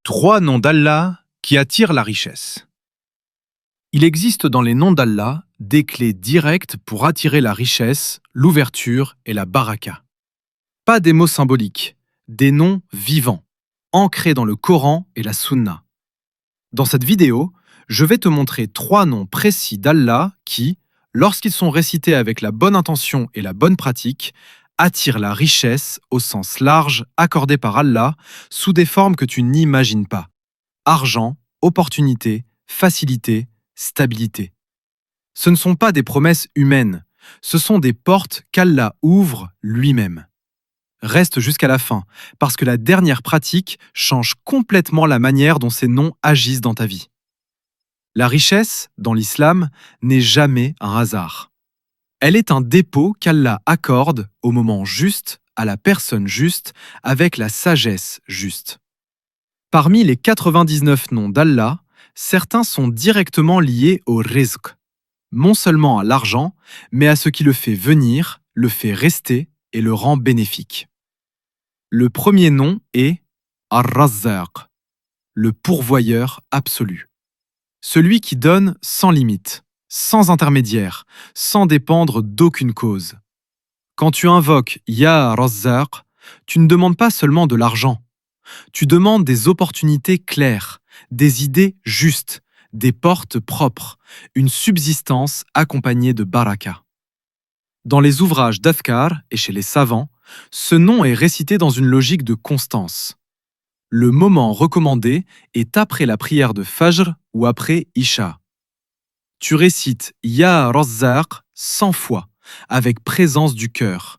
Trois noms d'Allah qui attirent la richesse. Il existe dans les noms d'Allah des clés directes pour attirer la richesse, l'ouverture et la baraka. Pas des mots symboliques, des noms vivants, ancrés dans le Coran et la Sunna. Dans cette vidéo, je vais te montrer trois noms précis d'Allah qui, lorsqu'ils sont récités avec la bonne intention et la bonne pratique, attirent la richesse au sens large accordé par Allah sous des formes que tu n'imagines pas. Argent, opportunité, facilité, stabilité. Ce ne sont pas des promesses humaines, ce sont des portes qu'Allah ouvre lui-même. Reste jusqu'à la fin, parce que la dernière pratique change complètement la manière dont ces noms agissent dans ta vie. La richesse, dans l'islam, n'est jamais un hasard. Elle est un dépôt qu'Allah accorde au moment juste, à la personne juste, avec la sagesse juste. Parmi les 99 noms d'Allah, certains sont directement liés au rizq, non seulement à l'argent, mais à ce qui le fait venir, le fait rester et le rend bénéfique. Le premier nom est Ar-Razzaq, le pourvoyeur absolu. Celui qui donne sans limite, sans intermédiaire, sans dépendre d'aucune cause. Quand tu invoques Ya Razzaq, tu ne demandes pas seulement de l'argent. Tu demandes des opportunités claires, des idées justes, des portes propres, une subsistance accompagnée de baraka. Dans les ouvrages d'Adhkar et chez les savants, ce nom est récité dans une logique de constance. Le moment recommandé est après la prière de Fajr ou après Isha. Tu récites Ya Razzaq 100 fois, avec présence du cœur.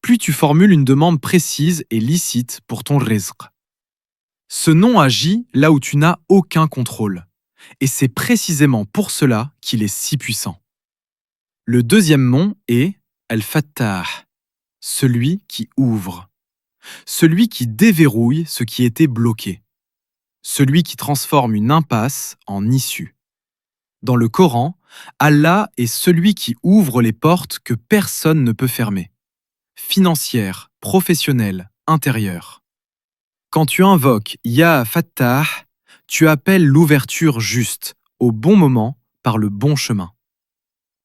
Puis tu formules une demande précise et licite pour ton rizq. Ce nom agit là où tu n'as aucun contrôle. Et c'est précisément pour cela qu'il est si puissant. Le deuxième nom est Al-Fattah, celui qui ouvre. Celui qui déverrouille ce qui était bloqué. Celui qui transforme une impasse en issue. Dans le Coran, Allah est celui qui ouvre les portes que personne ne peut fermer. Financières, professionnelles, intérieures. Quand tu invoques Ya Fattah, tu appelles l'ouverture juste, au bon moment, par le bon chemin.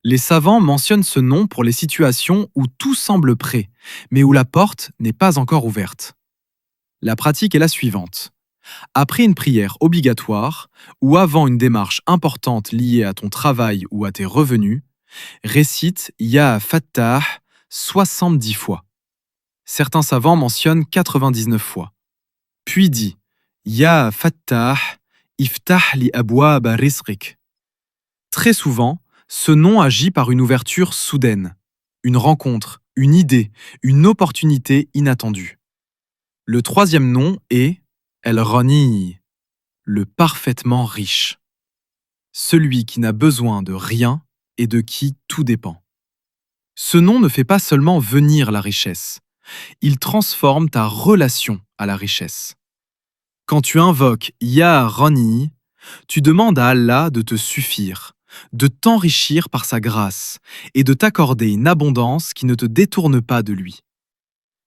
Les savants mentionnent ce nom pour les situations où tout semble prêt, mais où la porte n'est pas encore ouverte. La pratique est la suivante. Après une prière obligatoire, ou avant une démarche importante liée à ton travail ou à tes revenus, récite Ya Fattah 70 fois. Certains savants mentionnent 99 fois. Puis dit Ya Fattah, iftah li abwaba rizqik. Très souvent, ce nom agit par une ouverture soudaine, une rencontre, une idée, une opportunité inattendue. Le troisième nom est El-Ghani, le parfaitement riche. Celui qui n'a besoin de rien et de qui tout dépend. Ce nom ne fait pas seulement venir la richesse, il transforme ta relation à la richesse. Quand tu invoques Ya Ghani, tu demandes à Allah de te suffire, de t'enrichir par sa grâce et de t'accorder une abondance qui ne te détourne pas de lui.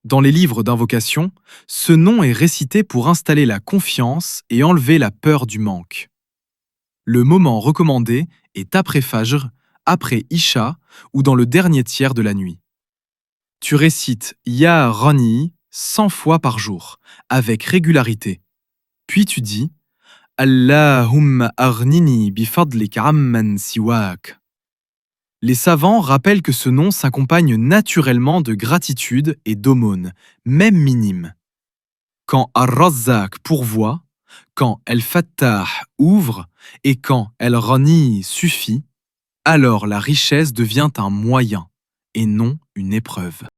Dans les livres d'invocation, ce nom est récité pour installer la confiance et enlever la peur du manque. Le moment recommandé est après Fajr, après Isha ou dans le dernier tiers de la nuit. Tu récites Ya Ghani 100 fois par jour, avec régularité. Puis tu dis Allahumma aghnini bifadlika amman siwak. Les savants rappellent que ce nom s'accompagne naturellement de gratitude et d'aumône, même minime. Quand Ar-Razzaq pourvoit, quand El-Fattah ouvre et quand El-Ghani suffit, alors la richesse devient un moyen et non une épreuve.